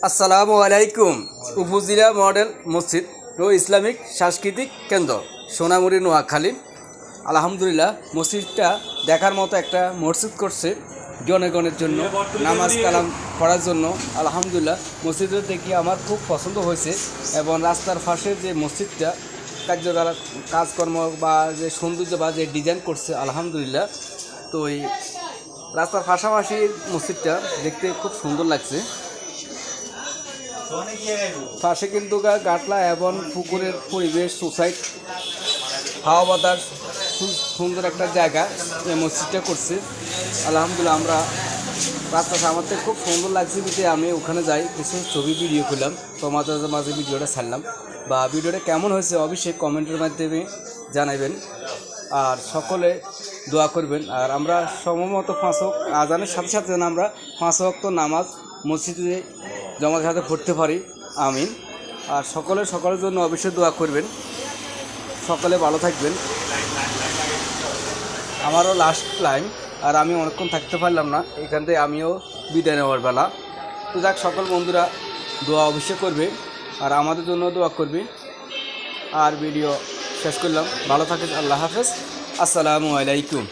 আসসালামু আলাইকুম। উপজেলা মডেল মসজিদ ও ইসলামিক সাংস্কৃতিক কেন্দ্র সোনামুড়ি নোয়াখালী। আলহামদুলিল্লাহ, মসজিদটা দেখার মতো একটা মসজিদ করছে জনগণের জন্য, নামাজ কালাম পড়ার জন্য। আলহামদুলিল্লাহ, মসজিদটা দেখে আমার খুব পছন্দ হয়েছে এবং রাস্তার পাশে যে মসজিদটা কাজকর্ম বা যে সৌন্দর্য বা যে ডিজাইন করছে, আলহামদুলিল্লাহ। তো এই রাস্তার পাশাপাশি মসজিদটা দেখতে খুব সুন্দর লাগছে। পাশে কিন্তু গাটলা এবং পুকুরের পরিবেশ, সোসাইটি, হাওয়া বাতাস, সুন্দর একটা জায়গা এই মসজিদটা করছে। আলহামদুলিল্লাহ, আমরা রাস্তা সামাতে খুব সুন্দর লাগছে যে আমি ওখানে যাই, কিছু ছবি ভিডিও করলাম, তোমাদের মাঝে ভিডিওটা ছাড়লাম। বা ভিডিওটা কেমন হয়েছে অবশ্যই কমেন্টের মাধ্যমে জানাবেন, আর সকলে দোয়া করবেন। আর আমরা সময়মতো আজানের সাথে সাথে যেন আমরা 5 ওয়াক্ত নামাজ মসজিদে জমাতের সাথে পড়তে পারি, আমিন। আর সকলের জন্য অবশ্যই দোয়া করবেন। সকলে ভালো থাকবেন। আমারও লাস্ট টাইম, আর আমি অনেকক্ষণ থাকতে পারলাম না, এখান থেকে আমিও বিদায় নেওয়ার বেলা। তো যাক, সকল বন্ধুরা দোয়া অবশ্যই করবে আর আমাদের জন্য দোয়া করবে। আর ভিডিও শেষ করলাম। ভালো থাকেন। আল্লাহ হাফেজ। আসসালামু আলাইকুম।